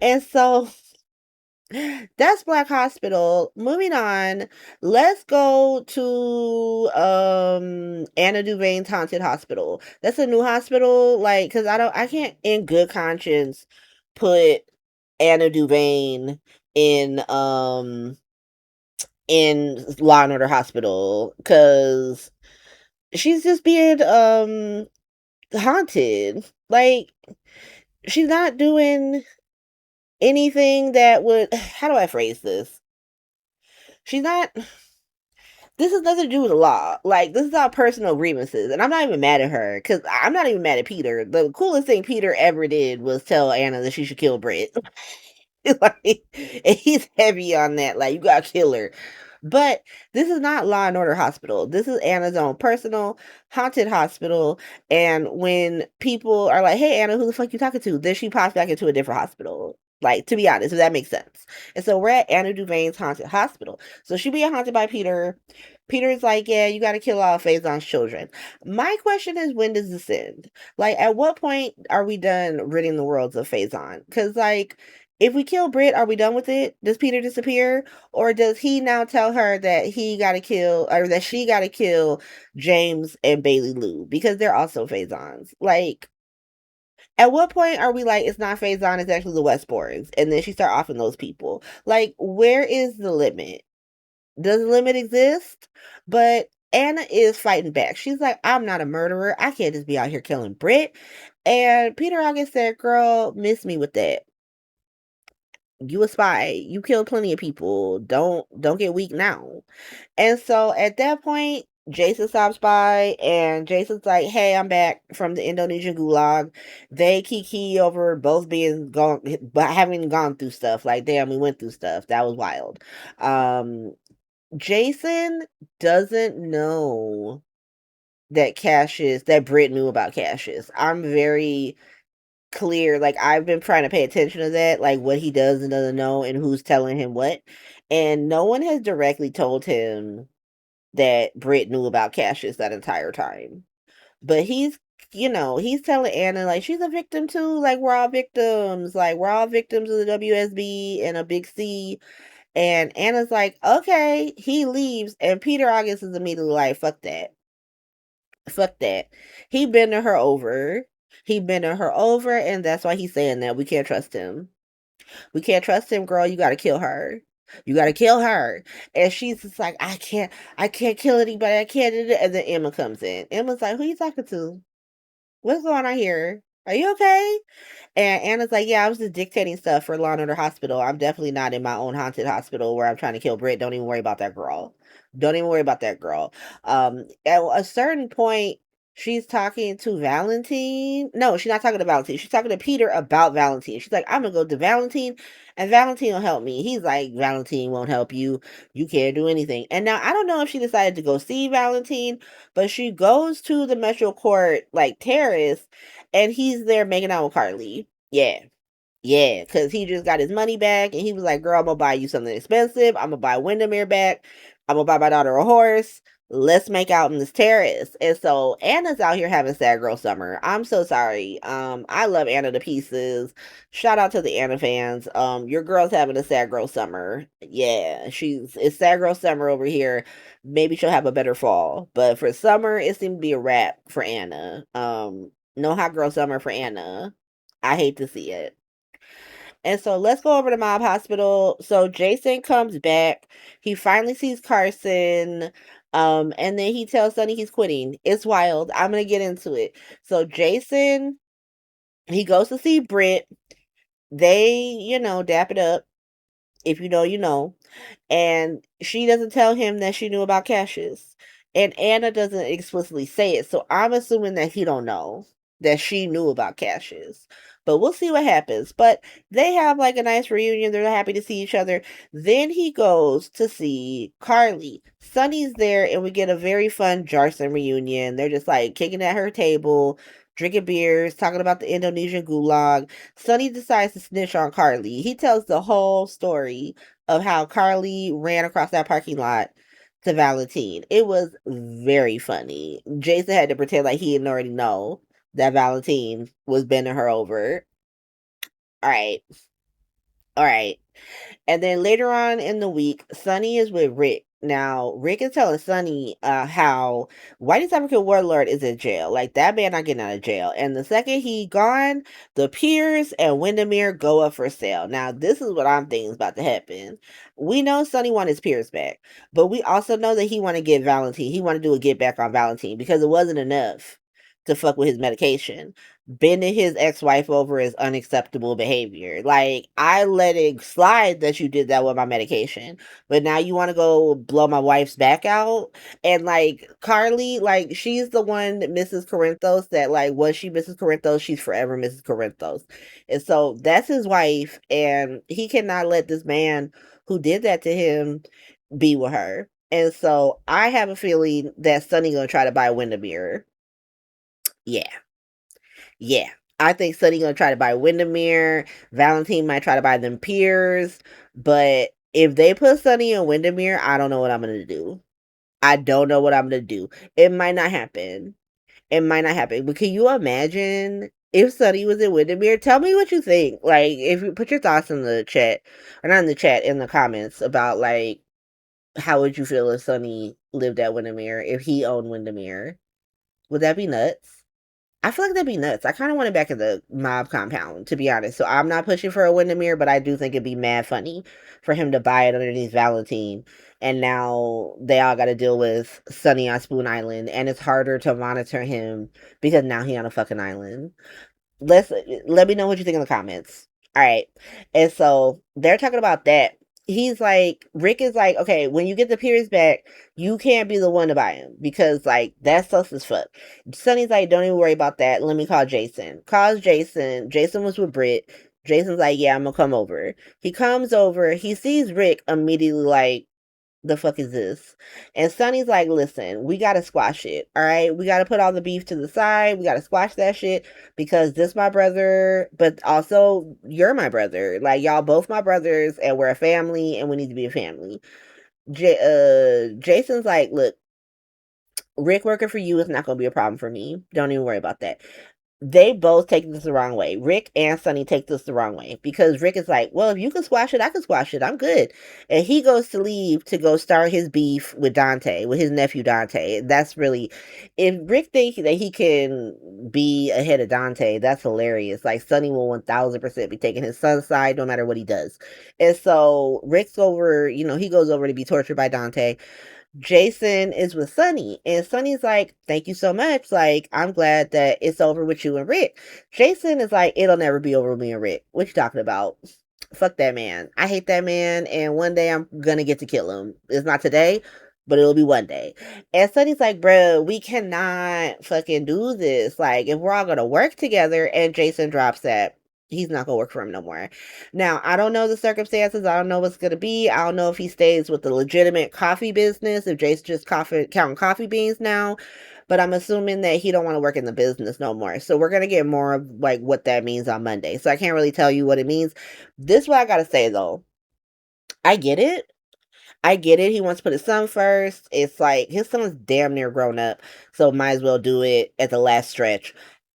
And so that's Black Hospital. Moving on, let's go to Anna Duvane's Haunted Hospital. That's a new hospital, like, because I can't in good conscience put Anna Duvane in Law and Order Hospital because she's just being haunted. Like, she's not doing anything that would, how do I phrase this? She's not, this has nothing to do with the law. Like, this is our personal grievances. And I'm not even mad at her because I'm not even mad at Peter. The coolest thing Peter ever did was tell Anna that she should kill Britt. Like, and he's heavy on that. Like, you gotta kill her. But this is not Law and Order Hospital. This is Anna's own personal haunted hospital. And when people are like, "Hey, Anna, who the fuck you talking to?" then she pops back into a different hospital. Like, to be honest, if that makes sense. And so we're at Anna Duvane's haunted hospital. So she being haunted by Peter. Peter's like, yeah, you got to kill all Faison's children. My question is, when does this end? Like, at what point are we done ridding the worlds of Faison? Because, like, if we kill Britt, are we done with it? Does Peter disappear? Or does he now tell her that he got to kill, or that she got to kill James and Bailey Lou? Because they're also Faisons. Like, at what point are we like, it's not Faison, it's actually the Westborns? And then she start offing those people. Like, where is the limit? Does the limit exist? But Anna is fighting back. She's like, I'm not a murderer. I can't just be out here killing Britt. And Peter August said, girl, miss me with that. You a spy. You killed plenty of people. Don't get weak now. And so at that point, Jason stops by and Jason's like, hey, I'm back from the Indonesian gulag. They kiki over both being gone, but having gone through stuff. Like, damn, we went through stuff. That was wild. Jason doesn't know that Britt knew about Cassius. I'm very clear. Like, I've been trying to pay attention to that, like what he does and doesn't know and who's telling him what. And no one has directly told him that Britt knew about Cassius that entire time. But he's telling Anna, like, she's a victim too. Like, we're all victims. Like, we're all victims of the WSB and a big C. And Anna's like, okay, he leaves. And Peter August is immediately like, fuck that. Fuck that. He bending her over. He bending her over, and that's why he's saying that we can't trust him. We can't trust him, girl. You gotta kill her. You gotta kill her. And she's just like, I can't kill anybody. I can't do it. And then Emma comes in. Emma's like, who you talking to? What's going on here? Are you okay? And Anna's like, yeah, I was just dictating stuff for Law and Order Hospital. I'm definitely not in my own haunted hospital where I'm trying to kill Britt. Don't even worry about that girl. Don't even worry about that girl. At a certain point, she's talking to Valentine. No, she's not talking to Valentine. She's talking to Peter about Valentine. She's like, I'm gonna go to Valentine and Valentine will help me. He's like, Valentine won't help you. You can't do anything. And now I don't know if she decided to go see Valentine, but she goes to the Metro Court like terrace and he's there making out with Carly. Yeah. Yeah, because he just got his money back and he was like, girl, I'm gonna buy you something expensive. I'm gonna buy Windermere back. I'm gonna buy my daughter a horse. Let's make out in this terrace. And so Anna's out here having sad girl summer. I'm so sorry. I love Anna to pieces. Shout out to the Anna fans. Your girl's having a sad girl summer. Yeah, it's sad girl summer over here. Maybe she'll have a better fall. But for summer, it seemed to be a wrap for Anna. No hot girl summer for Anna. I hate to see it. And so let's go over to Mob Hospital. So Jason comes back. He finally sees Carson. And then he tells Sonny he's quitting. It's wild. I'm gonna get into it. So Jason, he goes to see Britt. They, dap it up. If you know, you know. And she doesn't tell him that she knew about Cassius. And Anna doesn't explicitly say it. So I'm assuming that he don't know that she knew about Cassius. But we'll see what happens. But they have like a nice reunion. They're happy to see each other. Then he goes to see Carly. Sunny's there, and we get a very fun Jarson reunion. They're just like kicking at her table, drinking beers, talking about the Indonesian gulag. Sunny decides to snitch on Carly. He tells the whole story of how Carly ran across that parking lot to Valentine. It was very funny. Jason had to pretend like he didn't already know that Valentine was bending her over. All right. All right. And then later on in the week, Sonny is with Rick. Now, Rick is telling Sonny how Whitey African Warlord is in jail. Like, that man not getting out of jail. And the second he gone, the Piers and Windermere go up for sale. Now, this is what I'm thinking is about to happen. We know Sonny want his Piers back. But we also know that he want to get Valentine. He want to do a get back on Valentine because it wasn't enough to fuck with his medication. Bending his ex-wife over is unacceptable behavior. Like, I let it slide that you did that with my medication, but now you want to go blow my wife's back out. And like Carly, like, she's the one that Mrs. Corinthos that, like, was she Mrs. Corinthos, she's forever Mrs. Corinthos. And so that's his wife, and he cannot let this man who did that to him be with her. And so I have a feeling that Sonny gonna try to buy Windermere. Yeah. Yeah. I think Sonny gonna try to buy Windermere. Valentine might try to buy them Piers. But if they put Sonny in Windermere, I don't know what I'm gonna do. I don't know what I'm gonna do. It might not happen. It might not happen. But can you imagine if Sonny was in Windermere? Tell me what you think. Like, if you put your thoughts in the chat, or not in the chat, in the comments about like how would you feel if Sonny lived at Windermere, if he owned Windermere? Would that be nuts? I feel like that'd be nuts. I kind of want it back at the mob compound, to be honest. So I'm not pushing for a Windermere, but I do think it'd be mad funny for him to buy it underneath Valentine. And now they all got to deal with Sunny on Spoon Island, and it's harder to monitor him because now he on a fucking island. let's Let me know what you think in the comments. All right. And so they're talking about that. He's like, Rick is like, okay, when you get the periods back, you can't be the one to buy him because like that's sus as fuck. Sonny's like, don't even worry about that. Let me call Jason. Calls Jason. Jason was with Britt. Jason's like, yeah, I'm gonna come over. He comes over. He sees Rick immediately like, the fuck is this? And Sonny's like, listen, we gotta squash it. All right. We gotta put all the beef to the side. We gotta squash that shit because this my brother, but also you're my brother. Like y'all both my brothers and we're a family and we need to be a family. Jason's like, look, Rick working for you is not gonna be a problem for me. Don't even worry about that. They both take this the wrong way. Rick and Sonny take this the wrong way because Rick is like, well, if you can squash it, I can squash it. I'm good. And he goes to leave to go start his beef with Dante, with his nephew Dante. That's really, if Rick thinks that he can be ahead of Dante, that's hilarious. Like, Sonny will 1000% be taking his son's side no matter what he does. And so Rick's over, he goes over to be tortured by Dante. Jason is with Sunny, and Sunny's like, thank you so much. Like, I'm glad that it's over with you and Rick. Jason is like, it'll never be over with me and Rick. What you talking about? Fuck that man. I hate that man, and one day I'm gonna get to kill him. It's not today, but it'll be one day. And Sunny's like, bro, we cannot fucking do this. Like, if we're all gonna work together, and Jason drops that, he's not gonna work for him no more. Now, I don't know the circumstances. I don't know what's gonna be. I don't know if he stays with the legitimate coffee business, if Jason just counting coffee beans now. But I'm assuming that he don't want to work in the business no more. So we're gonna get more of like what that means on Monday. So I can't really tell you what it means. This is what I gotta say though. I get it. I get it. He wants to put his son first. It's like his son's damn near grown up, so might as well do it at the last stretch.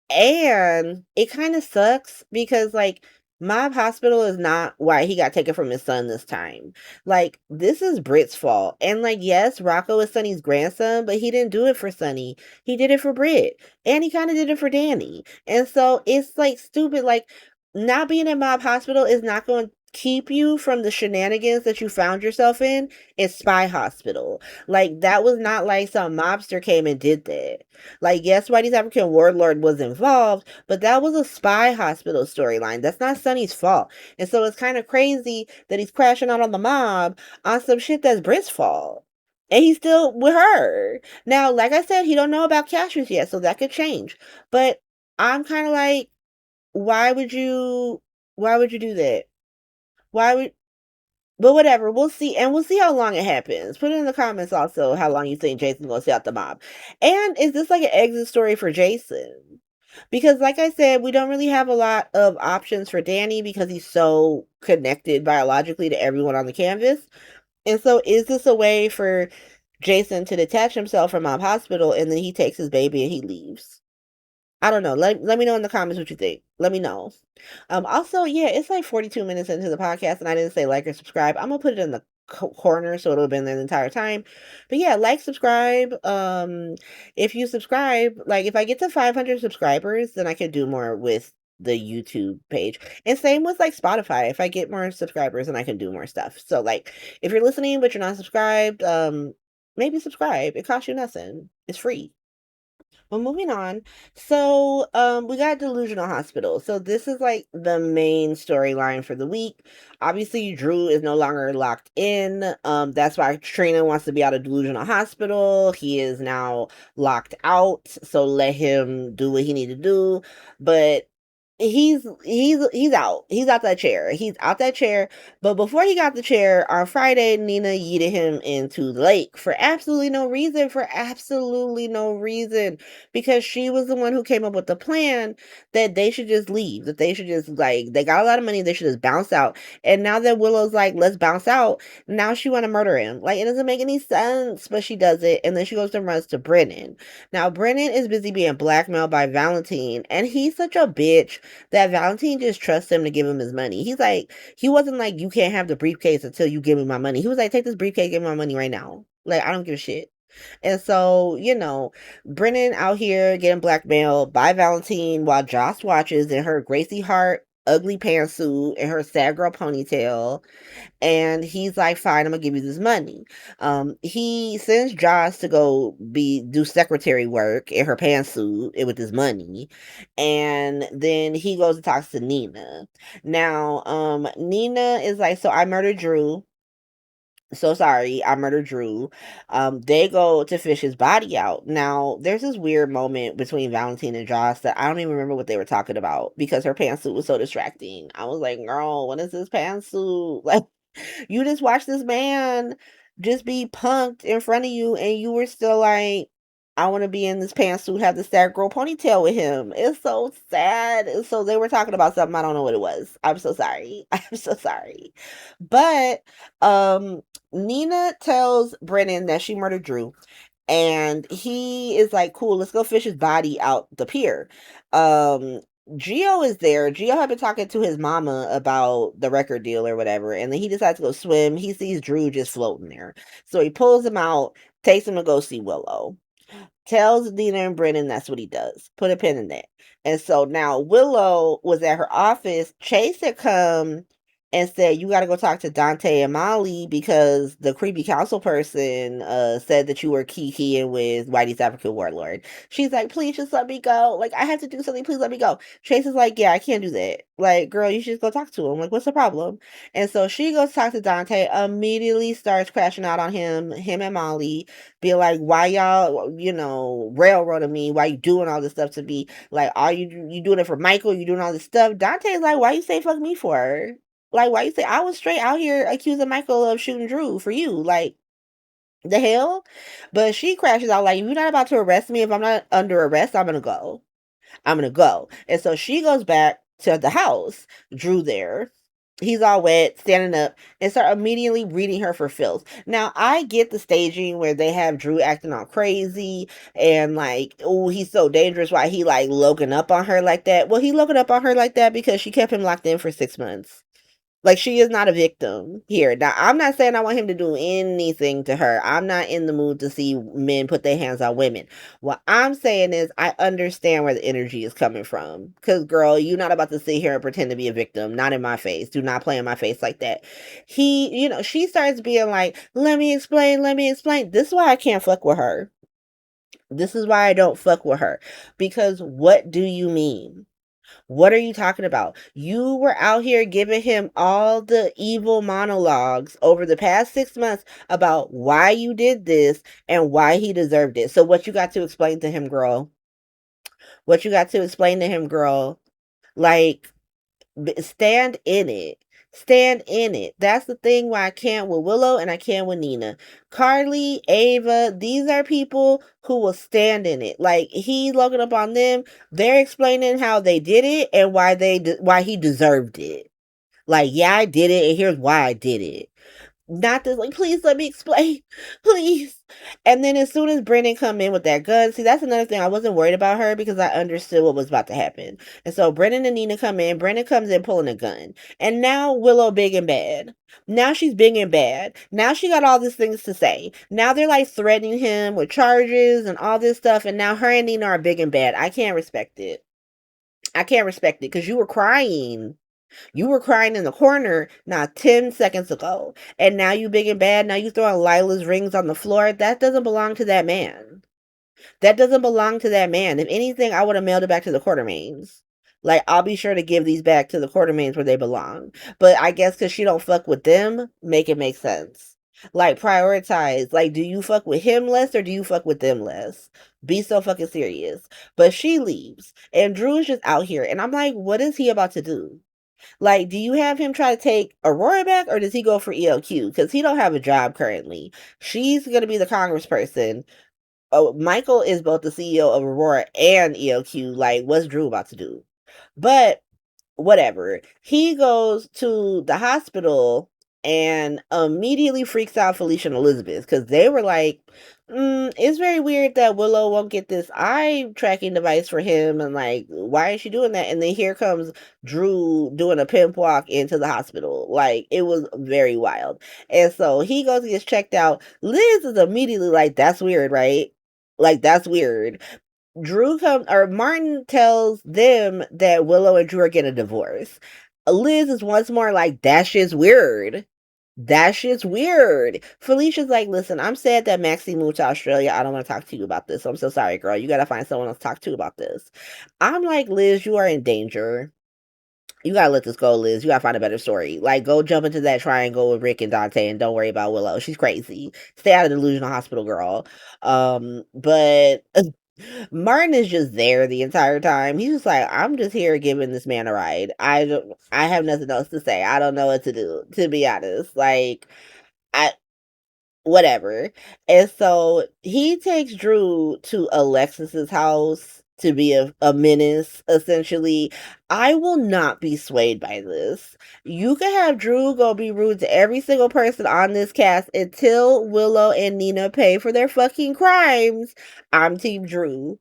And it kind of sucks because like Mob Hospital is not why he got taken from his son this time. Like, this is Britt's fault. And like, yes, Rocco is Sonny's grandson, but he didn't do it for Sonny. He did it for Britt. And he kind of did it for Danny. And so it's like stupid. Like, not being in Mob Hospital is not going to keep you from the shenanigans that you found yourself in Spy Hospital. Like, that was not like some mobster came and did that. Like, yes, Whitey's African Warlord was involved, but that was a Spy Hospital storyline. That's not Sonny's fault. And so it's kind of crazy that he's crashing out on the mob on some shit that's Britt's fault. And he's still with her. Now, like I said, he don't know about Cashews yet, so that could change. But I'm kind of like, why would you do that? Why would But whatever, we'll see, and we'll see how long it happens. Put it in the comments also how long you think Jason's gonna stay out the mob. And is this like an exit story for Jason? Because like I said, we don't really have a lot of options for Danny because he's so connected biologically to everyone on the canvas. And so is this a way for Jason to detach himself from Mob Hospital and then he takes his baby and he leaves? I don't know. Let me know in the comments what you think. Let me know. Also, yeah, it's like 42 minutes into the podcast, and I didn't say like or subscribe. I'm gonna put it in the corner so it'll have been there the entire time. But yeah, like, subscribe. If you subscribe, like if I get to 500 subscribers, then I can do more with the YouTube page. And same with like Spotify. If I get more subscribers, then I can do more stuff. So like, if you're listening but you're not subscribed, maybe subscribe. It costs you nothing. It's free. Well, moving on. So, we got Delusional Hospital. So this is like the main storyline for the week. Obviously, Drew is no longer locked in. That's why Trina wants to be out of Delusional Hospital. He is now locked out. So let him do what he need to do. But he's out. He's out that chair. He's out that chair. But before he got the chair, on Friday, Nina yeeted him into the lake for absolutely no reason. For absolutely no reason. Because she was the one who came up with the plan that they should just leave. That they should just, like, they got a lot of money, they should just bounce out. And now that Willow's like, let's bounce out, now she want to murder him. Like, it doesn't make any sense, but she does it. And then she goes and runs to Brennan. Now, Brennan is busy being blackmailed by Valentine. And he's such a bitch that Valentine just trusts him to give him his money. He's like, he wasn't like, you can't have the briefcase until you give me my money. He was like, take this briefcase, give me my money right now. Like, I don't give a shit. And so, Brennan out here getting blackmailed by Valentine while Joss watches in her Gracie Hart ugly pantsuit and her sad girl ponytail. And he's like, fine, I'm gonna give you this money. He sends Joss to go do secretary work in her pantsuit with his money. And then he goes and talks to Nina. Now, Nina is like, so I murdered Drew. So sorry, I murdered Drew. They go to fish his body out. Now, there's this weird moment between Valentine and Joss that I don't even remember what they were talking about because her pantsuit was so distracting. I was like, girl, what is this pantsuit? Like, you just watched this man just be punked in front of you, and you were still like, I want to be in this pantsuit, have the sad girl ponytail with him. It's so sad. So they were talking about something. I don't know what it was. I'm so sorry. I'm so sorry. But Nina tells Brennan that she murdered Drew, and he is like, cool, let's go fish his body out the pier. um Geo is there. Geo had been talking to his mama about the record deal or whatever, and then he decides to go swim. He sees Drew just floating there, so he pulls him out, takes him to go see Willow, tells Nina and Brennan that's what he does. Put a pin in that. And so now Willow was at her office. Chase had come and said, you got to go talk to Dante and Molly because the creepy council person said that you were kikiing with Whitey's African warlord. She's like, please just let me go. Like, I have to do something. Please let me go. Chase is like, yeah, I can't do that. Like, girl, you should just go talk to him. Like, what's the problem? And so she goes talk to Dante, immediately starts crashing out on him and Molly, be like, why y'all, railroading me? Why you doing all this stuff to me? Like, are you doing it for Michael? You doing all this stuff? Dante's like, why you say fuck me for? Like, why you say I was straight out here accusing Michael of shooting Drew for you? Like, the hell? But she crashes out like, you're not about to arrest me. If I'm not under arrest, I'm gonna go. I'm gonna go. And so she goes back to the house. Drew there. He's all wet, standing up, and start immediately reading her for filth. Now, I get the staging where they have Drew acting all crazy and like, oh, he's so dangerous. Why he like loking up on her like that? Well, he loking up on her like that because she kept him locked in for 6 months. Like, she is not a victim here. Now, I'm not saying I want him to do anything to her. I'm not in the mood to see men put their hands on women. What I'm saying is, I understand where the energy is coming from. Because, girl, you're not about to sit here and pretend to be a victim. Not in my face. Do not play in my face like that. She starts being like, let me explain, let me explain. This is why I can't fuck with her. This is why I don't fuck with her. Because what do you mean? What are you talking about? You were out here giving him all the evil monologues over the past 6 months about why you did this and why he deserved it. So what you got to explain to him, girl? What you got to explain to him, girl? Like, stand in it. Stand in it. That's the thing why I can't with Willow and I can't with Nina. Carly, Ava, these are people who will stand in it. Like, he's looking up on them. They're explaining how they did it and why he deserved it. Like, yeah, I did it, and here's why I did it. Not this, like, please let me explain, please. And then as soon as Brennan come in with that gun, see, that's another thing. I wasn't worried about her because I understood what was about to happen. And so Brennan and Nina come in. Brennan comes in pulling a gun. And now Willow big and bad. Now she's big and bad. Now she got all these things to say. Now they're like threatening him with charges and all this stuff. And now her and Nina are big and bad. I can't respect it. I can't respect it because you were crying. You were crying in the corner not 10 seconds ago. And now you big and bad. Now you throwing Lila's rings on the floor. That doesn't belong to that man. That doesn't belong to that man. If anything, I would have mailed it back to the Quartermains. Like, I'll be sure to give these back to the Quartermains where they belong. But I guess because she don't fuck with them, make it make sense. Like, prioritize. Like, do you fuck with him less or do you fuck with them less? Be so fucking serious. But she leaves. And Drew's just out here. And I'm like, what is he about to do? Like, do you have him try to take Aurora back or does he go for ELQ? Because he don't have a job currently. She's going to be the congressperson. Oh, Michael is both the CEO of Aurora and ELQ. Like, what's Drew about to do? But whatever. He goes to the hospital and immediately freaks out Felicia and Elizabeth because they were like, it's very weird that Willow won't get this eye tracking device for him, and like, why is she doing that? And then here comes Drew doing a pimp walk into the hospital. Like, it was very wild. And so he goes and gets checked out. Liz is immediately like, that's weird, right? Like, that's weird. Drew comes, or Martin tells them that Willow and Drew are getting a divorce. Liz is once more like, that shit's weird. That shit's weird. Felicia's like, listen, I'm sad that Maxie moved to Australia. I don't want to talk to you about this. I'm so sorry, girl. You got to find someone else to talk to about this. I'm like, Liz, you are in danger. You gotta let this go, Liz. You gotta find a better story. Like, go jump into that triangle with Rick and Dante and don't worry about Willow. She's crazy. Stay out of the Delusional Hospital, girl. But Martin is just there the entire time. He's just like, I'm just here giving this man a ride. I have nothing else to say. I don't know what to do, to be honest. Like, I whatever. And so he takes Drew to Alexis's house to be a menace, essentially. I will not be swayed by this. You can have Drew go be rude to every single person on this cast until Willow and Nina pay for their fucking crimes. I'm Team Drew.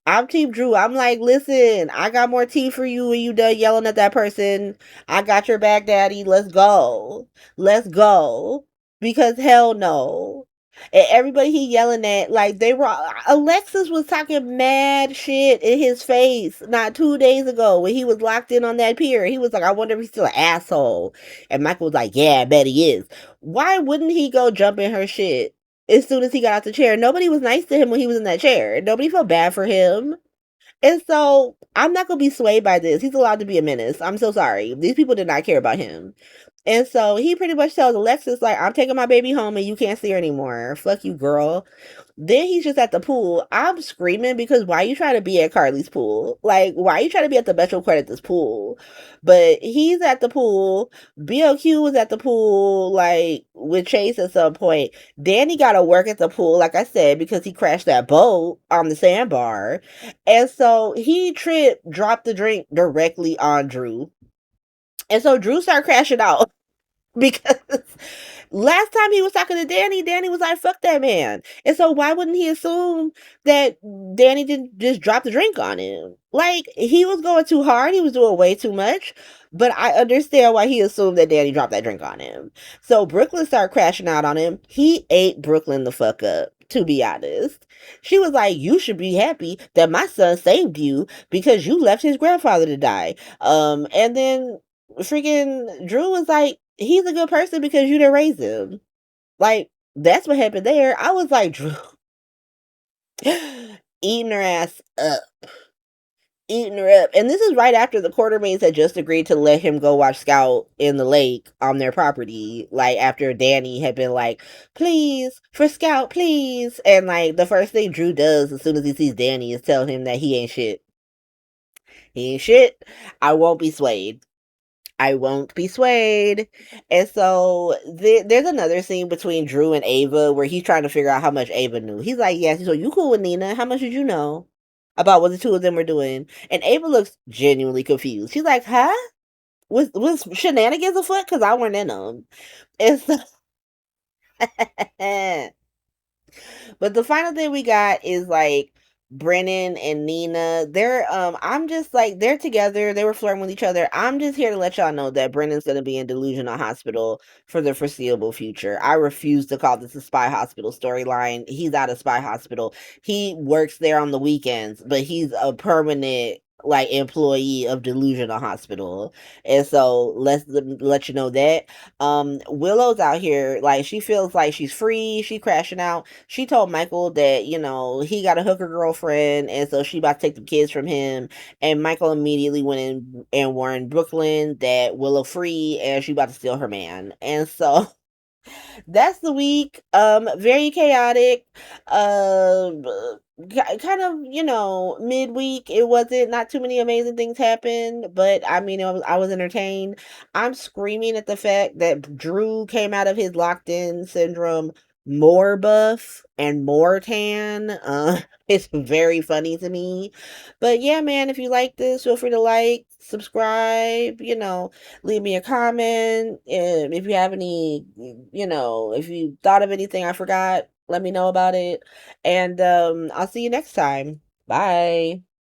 I'm Team Drew. I'm like, listen, I got more tea for you when you done yelling at that person. I got your back, daddy. Let's go. Let's go. Because hell no. And everybody he yelling at, like they were Alexis was talking mad shit in his face not 2 days ago when he was locked in on that pier. He was like, I wonder if he's still an asshole. And Michael was like, yeah, I bet he is. Why wouldn't he go jump in her shit as soon as he got out the chair? Nobody was nice to him when he was in that chair. Nobody felt bad for him. And so I'm not gonna be swayed by this. He's allowed to be a menace. I'm so sorry. These people did not care about him. And so he pretty much tells Alexis, like, I'm taking my baby home and you can't see her anymore. Fuck you, girl. Then he's just at the pool. I'm screaming because why you trying to be at Carly's pool? Like, why you trying to be at the Metro Credit pool? But he's at the pool. BOQ was at the pool, like, with Chase at some point. Danny got to work at the pool, like I said, because he crashed that boat on the sandbar. And so he tripped, dropped the drink directly on Drew. And so Drew started crashing out because last time he was talking to Danny was like, fuck that man. And so why wouldn't he assume that Danny didn't just drop the drink on him? Like, he was going too hard. He was doing way too much. But I understand why he assumed that Danny dropped that drink on him. So Brooklyn started crashing out on him. He ate Brooklyn the fuck up, to be honest. She was like, you should be happy that my son saved you because you left his grandfather to die. And then freaking Drew was like, he's a good person because you didn't raise him. Like, that's what happened there. I was like, Drew, eating her ass up. Eating her up. And this is right after the Quartermains had just agreed to let him go watch Scout in the lake on their property. Like, after Danny had been like, please, for Scout, please. And, like, the first thing Drew does as soon as he sees Danny is tell him that he ain't shit. He ain't shit. I won't be swayed. I won't be swayed. And so there's another scene between Drew and Ava where he's trying to figure out how much Ava knew. He's like, yeah, so you cool with Nina? How much did you know about what the two of them were doing? And Ava looks genuinely confused. She's like, huh? Was shenanigans afoot? Because I weren't in them. And so but the final thing we got is like Brennan and Nina. I'm just like, they're together. They were flirting with each other. I'm just here to let y'all know that Brennan's gonna be in Delusional Hospital for the foreseeable future. I refuse to call this a spy hospital storyline. He's out of spy hospital. He works there on the weekends, but he's a permanent like employee of Delusional Hospital. And so let's let you know that. Willow's out here, like, she feels like she's free, she crashing out. She told Michael that, he got a hooker girlfriend, and so she about to take the kids from him. And Michael immediately went in and warned Brooklyn that Willow free and she about to steal her man. And so that's the week. Very chaotic. Kind of, midweek. It wasn't, not too many amazing things happened, but I mean, I was entertained. I'm screaming at the fact that Drew came out of his locked in syndrome more buff and more tan. It's very funny to me. But yeah, man, if you like this, feel free to like, subscribe, leave me a comment. If you have any, if you thought of anything I forgot, let me know about it. And I'll see you next time. Bye.